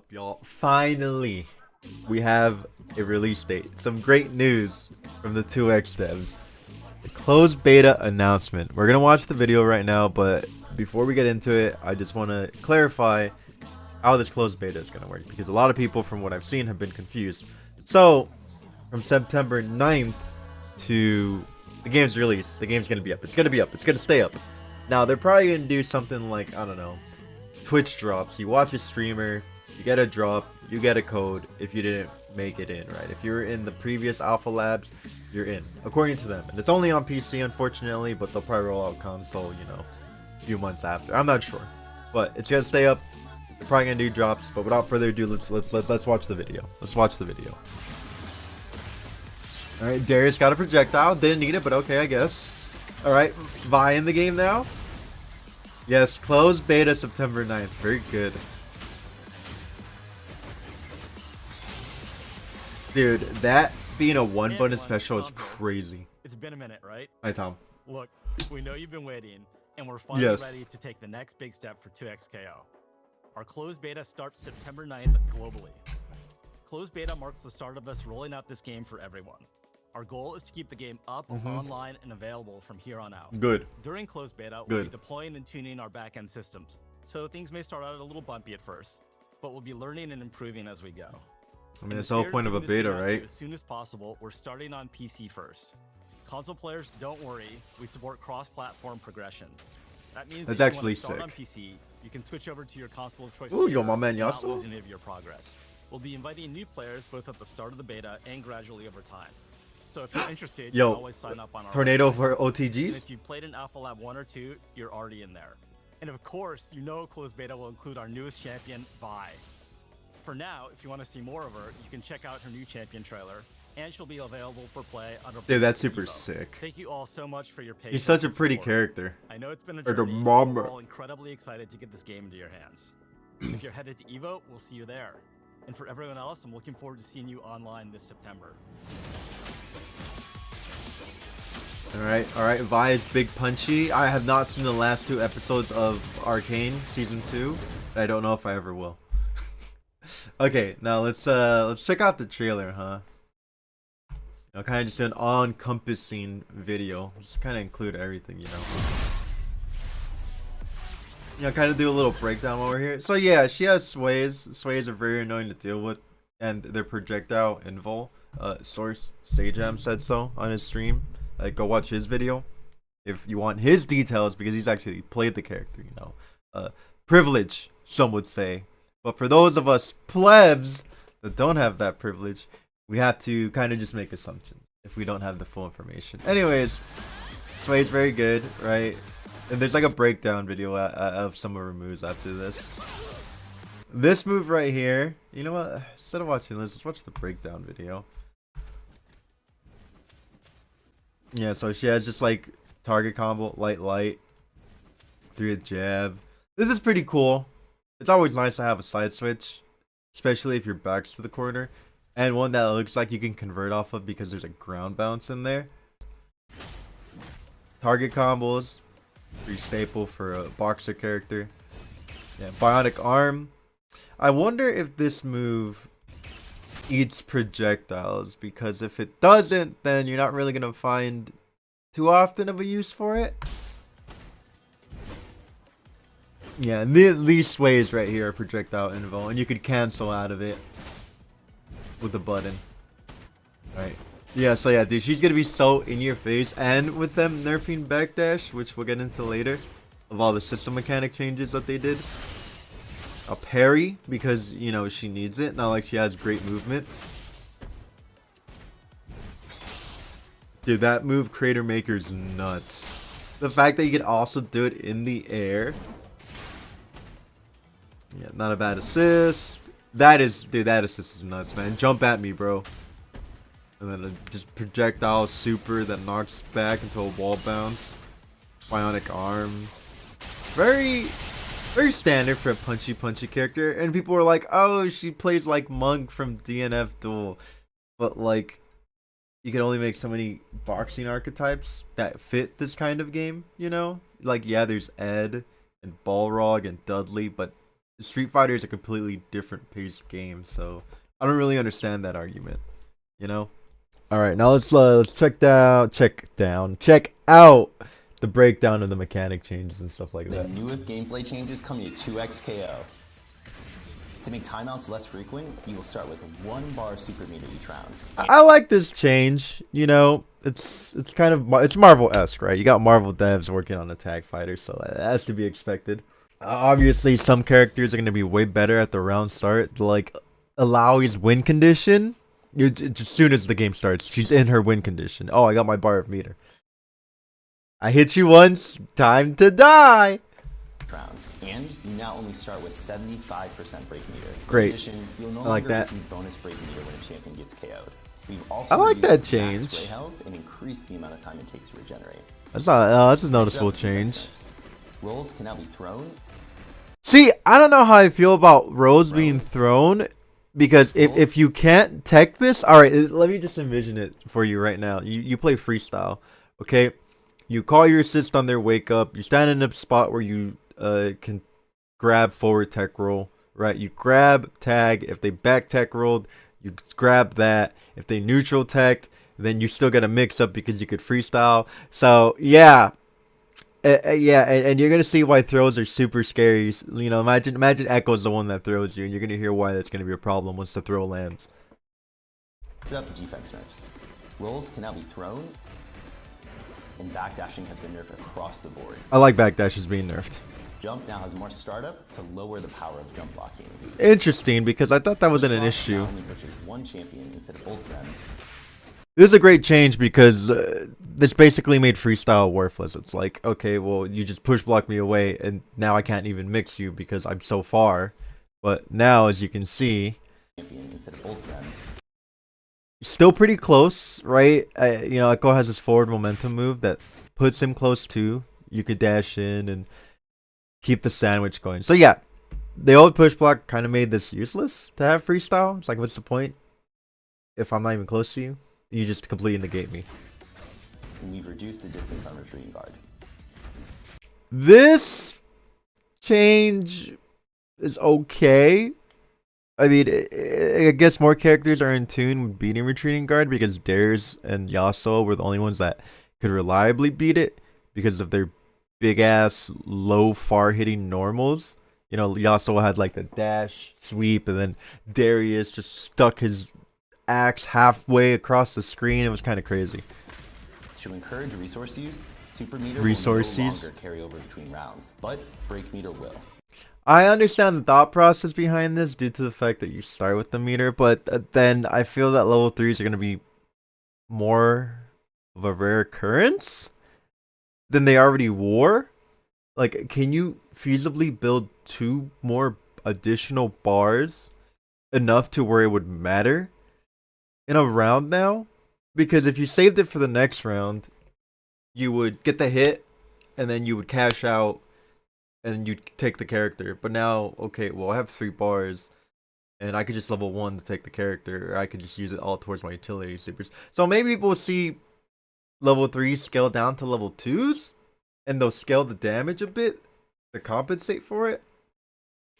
up, y'all? Finally, we have a release date. Some great news from the 2X devs. The closed beta announcement. We're gonna watch the video right now, but before we get into it, I just want to clarify how this closed beta is gonna work, because a lot of people, from what I've seen, have been confused. So, from September 9th to the game's release, the game's gonna be up. It's gonna be up. It's gonna stay up. Now, they're probably gonna do something like, I don't know, Twitch drops. You watch a streamer, you get a drop, you get a code if you didn't make it in, right? If you're in the previous alpha labs, you're in, according to them. And it's only on PC, unfortunately, but they'll probably roll out console, you know, a few months after. I'm not sure, but it's gonna stay up. They're probably gonna do drops, but without further ado, let's watch the video. Let's watch the video. All right, Darius got a projectile. Didn't need it, but okay, I guess. All right, Vi in the game now. Yes, closed beta September 9th. Very good. Dude, that being a one button special is crazy. It's been a minute, right? Hi, Tom. Look, we know you've been waiting, and we're finally ready to take the next big step for 2XKO. Our closed beta starts September 9th globally. Closed beta marks the start of us rolling out this game for everyone. Our goal is to keep the game up, online, and available from here on out. Good. During closed beta, we'll be deploying and tuning our backend systems, so things may start out a little bumpy at first, but we'll be learning and improving as we go. I mean, that's the whole point of a beta, right? As soon as possible, we're starting on PC first. Console players, don't worry, we support cross-platform progression. That means that's if actually you want to start sick. On PC, you can switch over to your console of choice. Ooh, yo, my man, not losing any of your progress. We'll be inviting new players both at the start of the beta and gradually over time. So if you're interested, you can always sign up on our Tornado for OTGs. And if you played in Alpha Lab 1 or 2, you're already in there. And of course, you know closed beta will include our newest champion, Vi. For now, if you want to see more of her, you can check out her new champion trailer, and she'll be available for play under. Dude, that's super sick. Thank you all so much for your patience. He's such a pretty character. I know it's been a journey. We're all incredibly excited to get this game into your hands. If you're headed to Evo, we'll see you there. And for everyone else, I'm looking forward to seeing you online this September. Alright, Vi is big punchy. I have not seen the last 2 episodes of Arcane Season 2. I don't know if I ever will. Okay, now let's check out the trailer, huh? You know, kind of just an all-encompassing video. Just kind of include everything, you know. You know, kind of do a little breakdown over here. So yeah, she has sways. Sways are very annoying to deal with, and their projectile invul. Source Sajam said so on his stream. Like, go watch his video if you want his details, because he's actually played the character, you know. Privilege, some would say. But for those of us plebs that don't have that privilege, we have to kind of just make assumptions if we don't have the full information. Anyways, Sway's very good, right? And there's like a breakdown video of some of her moves after this. This move right here, you know what? Instead of watching this, let's watch the breakdown video. Yeah, so she has just like target combo, light, through a jab. This is pretty cool. It's always nice to have a side switch, especially if your back's to the corner, and one that looks like you can convert off of because there's a ground bounce in there. Target combos, pretty staple for a boxer character. Yeah, bionic arm. I wonder if this move eats projectiles, because if it doesn't, then you're not really gonna find too often of a use for it. Yeah, and these sways right here are projectile invul, and you could cancel out of it with the button. Alright. Yeah, so yeah, dude, she's gonna be so in your face, and with them nerfing backdash, which we'll get into later, of all the system mechanic changes that they did. A parry, because, you know, she needs it, not like she has great movement. Dude, that move, Crater Maker's nuts. The fact that you can also do it in the air. Yeah, not a bad assist. That is, dude, that assist is nuts, man. Jump at me, bro. And then just projectile super that knocks back into a wall bounce. Bionic arm. Very standard for a punchy character. And people were like, oh, she plays like Monk from DNF Duel. But like, you can only make so many boxing archetypes that fit this kind of game, you know? Like, yeah, there's Ed and Balrog and Dudley, but Street Fighter is a completely different paced game, so I don't really understand that argument. You know. All right, now let's check out the breakdown of the mechanic changes and stuff like that. The newest gameplay changes coming to 2xKO. To make timeouts less frequent, you will start with 1 bar super meter each round. I like this change. You know, it's kind of it's Marvel-esque, right? You got Marvel devs working on a tag fighter, so it has to be expected. Obviously, some characters are going to be way better at the round start. Like Alawi's win condition. As soon as the game starts, she's in her win condition. Oh, I got my bar of meter. I hit you once, time to die. Round. And you now only start with 75% break meter. Great. In addition, you'll no I like longer that. receive bonus break meter when a champion gets KO'd. We've also I like reduced that max change. spray health and increased the amount of time it takes to regenerate. That's a noticeable change. Rolls can now be thrown. See, I don't know how I feel about rolls being thrown. Because if you can't tech this, alright, let me just envision it for you right now. You play freestyle, okay? You call your assist on their wake up. You stand in a spot where you can grab forward tech roll, right? You grab tag. If they back tech rolled, you grab that. If they neutral teched, then you still get a mix up because you could freestyle. So yeah. Yeah, and you're gonna see why throws are super scary. You know, imagine Echo's the one that throws you, and you're gonna hear why that's gonna be a problem once the throw lands. Up defense nerfs. Rolls can now be thrown, and backdashing has been nerfed across the board. I like backdashes being nerfed. Jump now has more startup to lower the power of jump blocking. Interesting, because I thought that wasn't an issue. Only pushes 1 champion instead of both of them. This is a great change because this basically made freestyle worthless. It's like, okay, well, you just push block me away, and now I can't even mix you because I'm so far. But now, as you can see, Instead of both of them. Still pretty close, right? You know, Echo has this forward momentum move that puts him close to. You could dash in and keep the sandwich going. So yeah, the old push block kind of made this useless to have freestyle. It's like, what's the point if I'm not even close to you? You just completely negate me. And we've reduced the distance on retreating guard. This change is okay. I mean, I guess more characters are in tune with beating retreating guard because Dares and Yasuo were the only ones that could reliably beat it because of their big ass low far hitting normals. You know, Yasuo had like the dash sweep, and then Darius just stuck his axe halfway across the screen. It was kind of crazy. To encourage resource use, super meter Resource will no use? longer carry over between rounds, but break meter will. I understand the thought process behind this due to the fact that you start with the meter, but then I feel that level 3s are going to be more of a rare occurrence than they already were. Like, can you feasibly build 2 more additional bars enough to where it would matter in a round now? Because if you saved it for the next round, you would get the hit, and then you would cash out, and you'd take the character. But now, okay, well, I have 3 bars, and I could just level 1 to take the character, or I could just use it all towards my utility supers. So maybe we'll see level 3s scale down to level 2s, and they'll scale the damage a bit to compensate for it.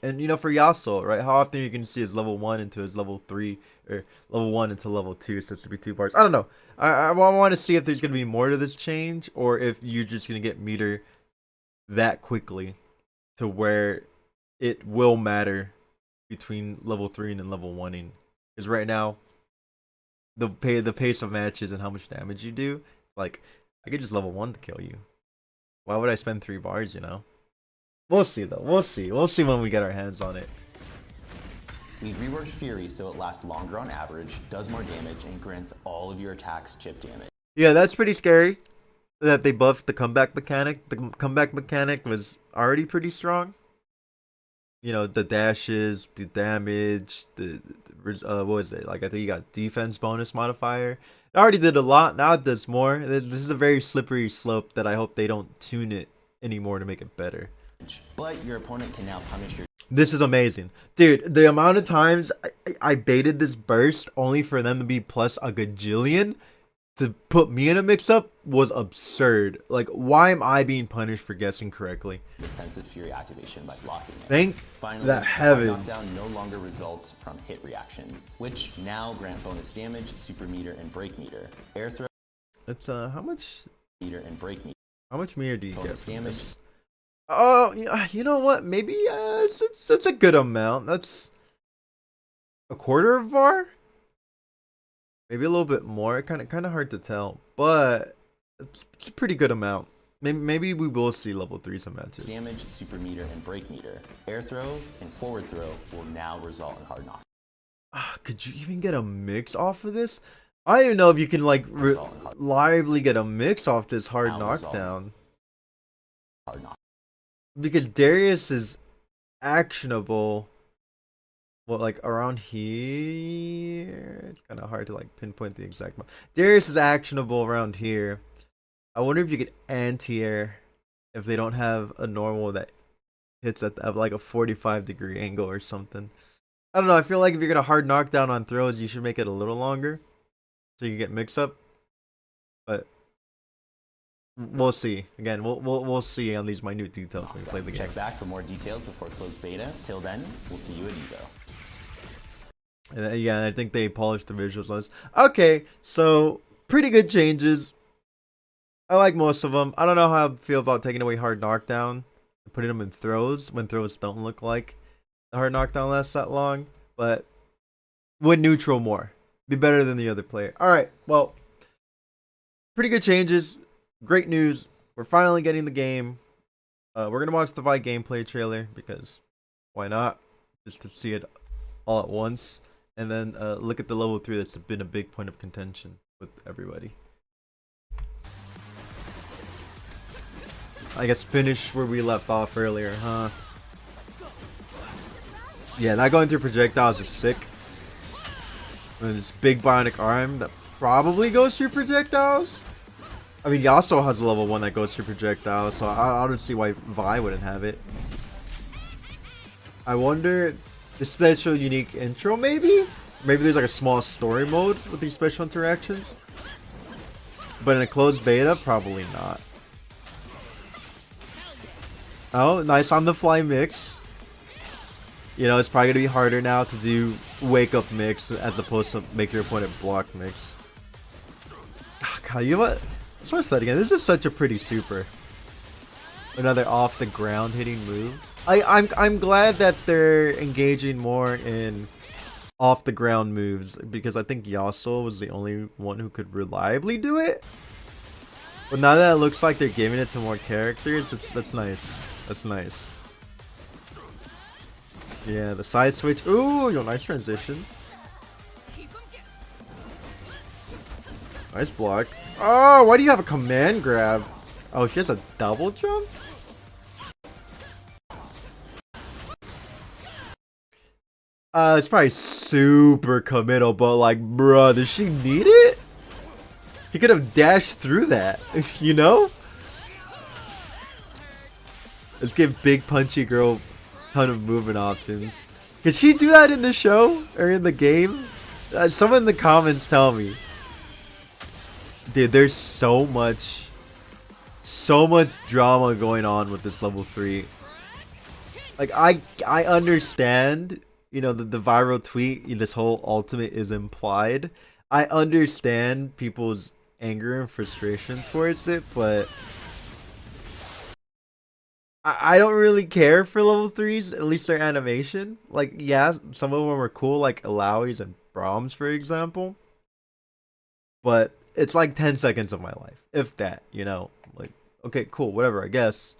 And, you know, for Yasuo, right, how often you can see his level 1 into his level 3, or level 1 into level 2, so it's to be 2 bars. I don't know. I want to see if there's going to be more to this change, or if you're just going to get meter that quickly to where it will matter between level 3 and level 1-ing. Because right now, the pace of matches and how much damage you do, like, I could just level 1 to kill you. Why would I spend 3 bars, you know? We'll see, though. We'll see. We'll see when we get our hands on it. We've reworked Fury so it lasts longer on average, does more damage, and grants all of your attacks chip damage. Yeah, that's pretty scary that they buffed the comeback mechanic. The comeback mechanic was already pretty strong. You know, the dashes, the damage, what was it? Like, I think you got defense bonus modifier. It already did a lot. Now it does more. This is a very slippery slope that I hope they don't tune it anymore to make it better. But your opponent can now punish your... This is amazing. Dude, the amount of times I baited this burst only for them to be plus a gajillion to put me in a mix-up was absurd. Like, why am I being punished for guessing correctly? Defensive Fury activation by blocking it. Thank Finally, the heavens. knockdown no longer results from hit reactions, which now grant bonus damage, super meter, and break meter. Air throw. It's how much Meter and break meter. How much meter do you Bonus get from damage. this? Oh, you know what? Maybe it's a good amount. That's a quarter of var. Maybe a little bit more. Kind of hard to tell, but it's a pretty good amount. Maybe we will see level 3s in matches. Damage, super meter, and break meter. Air throw and forward throw will now result in hard knock. Could you even get a mix off of this? I don't even know if you can like reliably get a mix off this hard knockdown. Hard knock. Because Darius is actionable. Well, like around here, it's kind of hard to like pinpoint the exact amount. Darius is actionable around here. I wonder if you could anti-air if they don't have a normal that hits at like a 45-degree angle or something. I don't know. I feel like if you're gonna hard knockdown on throws, you should make it a little longer so you can get mix up. But we'll see. Again, we'll see on these minute details when we play the game. Check back for more details before closed beta. Till then, we'll see you at Evo. And yeah, I think they polished the visuals on this. Okay, so pretty good changes. I like most of them. I don't know how I feel about taking away hard knockdown and putting them in throws when throws don't look like the hard knockdown lasts that long. But would neutral more. Be better than the other player. Alright, well, pretty good changes. Great news. We're finally getting the game. We're going to watch the Vi gameplay trailer because why not? Just to see it all at once. And then look at the level 3 that's been a big point of contention with everybody. I guess finish where we left off earlier, huh? Yeah, not going through projectiles is sick. And this big bionic arm that probably goes through projectiles. I mean, Yasuo has a level 1 that goes through projectiles, so I don't see why Vi wouldn't have it. I wonder, the special unique intro maybe? Maybe there's like a small story mode with these special interactions. But in a closed beta, probably not. Oh, nice on the fly mix. You know, it's probably going to be harder now to do wake up mix as opposed to make your opponent block mix. Oh, God, you know what? Let's watch that again. This is such a pretty super. Another off the ground hitting move. I'm glad that they're engaging more in off the ground moves because I think Yasuo was the only one who could reliably do it. But now that it looks like they're giving it to more characters, that's nice. That's nice. Yeah, the side switch. Ooh, yo, nice transition. Nice block. Oh, why do you have a command grab? Oh, she has a double jump? It's probably super committal, but like, bruh, does she need it? He could have dashed through that, you know? Let's give big punchy girl a ton of movement options. Could she do that in the show or in the game? Someone in the comments tell me. Dude, there's so much drama going on with this level 3. Like, I understand, you know, the viral tweet, this whole ultimate is implied. I understand people's anger and frustration towards it, but I don't really care for level 3s, at least their animation. Like, yeah, some of them are cool, like Alawi's and Brahms, for example. But it's like 10 seconds of my life, if that, you know? Like, okay, cool, whatever, I guess.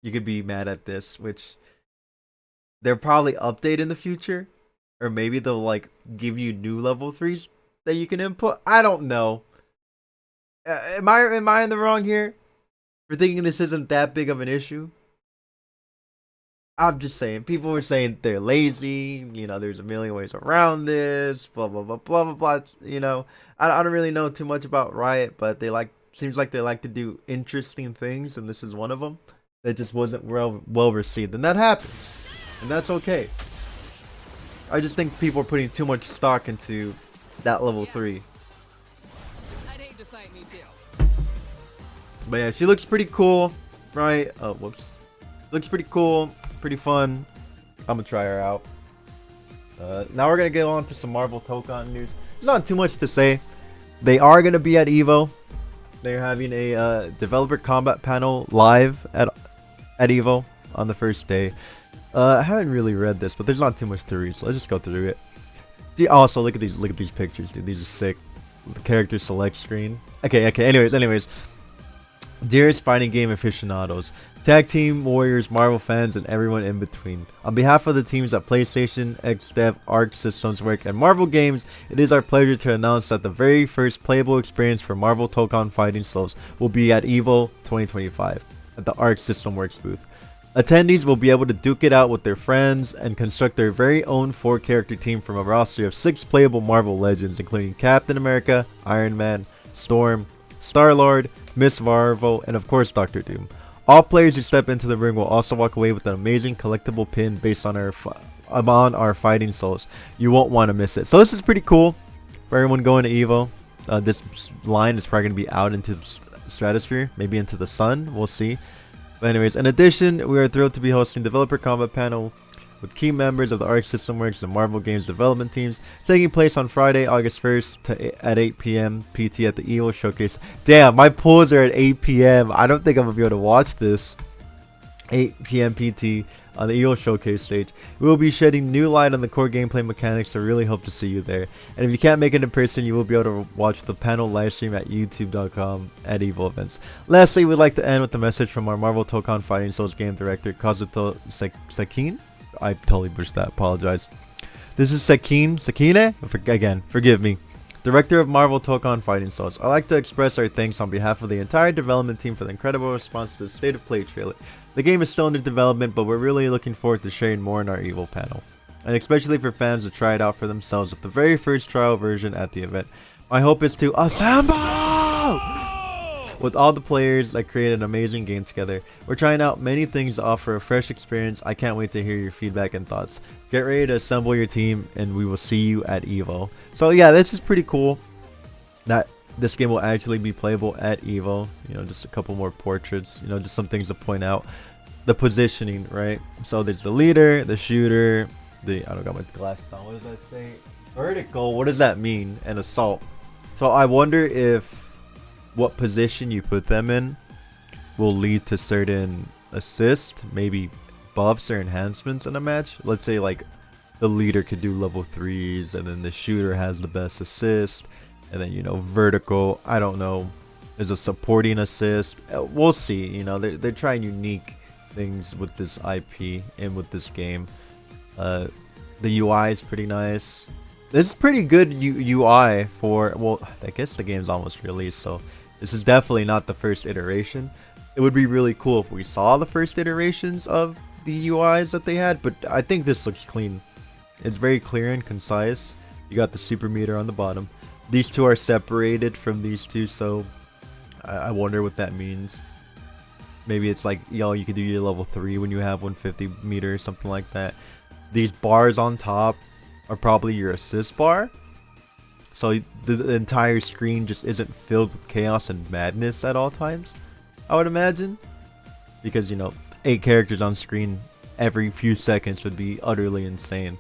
You could be mad at this, which they'll probably update in the future. Or maybe they'll, like, give you new level 3s that you can input. I don't know. Am I in the wrong here for thinking this isn't that big of an issue? I'm just saying, people were saying they're lazy, you know, there's a million ways around this, blah, blah, blah, blah, blah, blah, you know. I don't really know too much about Riot, but seems like they like to do interesting things, and this is one of them that just wasn't well received, and that happens, and that's okay. I just think people are putting too much stock into that level 3. But yeah, she looks pretty cool, right? Oh, whoops. Looks pretty cool, pretty fun. I'm gonna try her out. Now we're gonna go on to some Marvel Tokon news. There's not too much to say. They are gonna be at EVO. They're having a developer combat panel live at EVO on the first day. I haven't really read this, but there's not too much to read, so let's just go through it. See, also look at these pictures, dude. These are sick. The character select screen. Okay. Anyways. Dearest fighting game aficionados, tag team warriors, Marvel fans, and everyone in between. On behalf of the teams at PlayStation, XDev, Arc Systems Work, and Marvel Games, it is our pleasure to announce that the very first playable experience for Marvel Tokon Fighting Souls will be at EVO 2025 at the Arc System Works booth. Attendees will be able to duke it out with their friends and construct their very own 4-character team from a roster of 6 playable Marvel legends, including Captain America, Iron Man, Storm, Star-Lord, Miss Marvel, and of course Doctor Doom. All players who step into the ring will also walk away with an amazing collectible pin based on our fighting souls. You won't want to miss it. So this is pretty cool for everyone going to EVO. This line is probably going to be out into the stratosphere, maybe into the sun. We'll see. But anyways, in addition, we are thrilled to be hosting developer combat panel with key members of the Arc System Works and Marvel Games development teams, taking place on Friday, August 1st at 8 p.m. PT at the EVO Showcase. Damn, my pulls are at 8 p.m. I don't think I'm going to be able to watch this. 8 p.m. PT on the EVO Showcase stage. We will be shedding new light on the core gameplay mechanics, so really hope to see you there. And if you can't make it in person, you will be able to watch the panel livestream at youtube.com at EVO events. Lastly, we'd like to end with a message from our Marvel Tokon Fighting Souls game director, Kazuto Sakine. I totally butchered that, apologize. This is Sakine, again, forgive me, director of Marvel Tokon Fighting Souls. I'd like to express our thanks on behalf of the entire development team for the incredible response to the State of Play trailer. The game is still under development, but we're really looking forward to sharing more in our EVO panel, and especially for fans to try it out for themselves with the very first trial version at the event. My hope is to assemble with all the players that create an amazing game together. We're trying out many things to offer a fresh experience. I can't wait to hear your feedback and thoughts. Get ready to assemble your team, and we will see you at EVO. So yeah, this is pretty cool that this game will actually be playable at EVO. You know, just a couple more portraits, you know, just some things to point out. The positioning, right? So there's the leader, the shooter, I don't got my glasses on. What does that say? Vertical, what does that mean? And assault. So I wonder if what position you put them in will lead to certain assists, maybe buffs or enhancements in a match. Let's say like the leader could do level 3s, and then the shooter has the best assist, and then, you know, vertical, I don't know, there's a supporting assist. We'll see. You know, they're trying unique things with this IP and with this game. The UI is pretty nice. This is pretty good UI for, well, I guess the game's almost released, so this is definitely not the first iteration. It would be really cool if we saw the first iterations of the UIs that they had, but I think this looks clean. It's very clear and concise. You got the super meter on the bottom. These two are separated from these two, so I wonder what that means. Maybe it's like, yo, you could do your level 3 when you have 150 meter or something like that. These bars on top are probably your assist bar. So the entire screen just isn't filled with chaos and madness at all times, I would imagine. Because, you know, 8 characters on screen every few seconds would be utterly insane.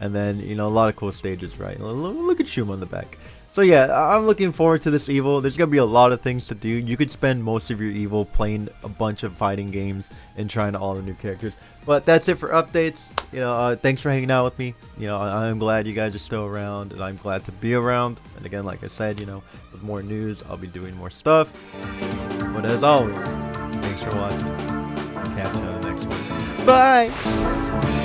And then, you know, a lot of cool stages, right? Look at Shuma on the back. So yeah, I'm looking forward to this EVO. There's going to be a lot of things to do. You could spend most of your EVO playing a bunch of fighting games and trying all the new characters. But that's it for updates. You know, thanks for hanging out with me. You know, I'm glad you guys are still around, and I'm glad to be around. And again, like I said, you know, with more news, I'll be doing more stuff. But as always, thanks for watching. I'll catch you on the next one. Bye!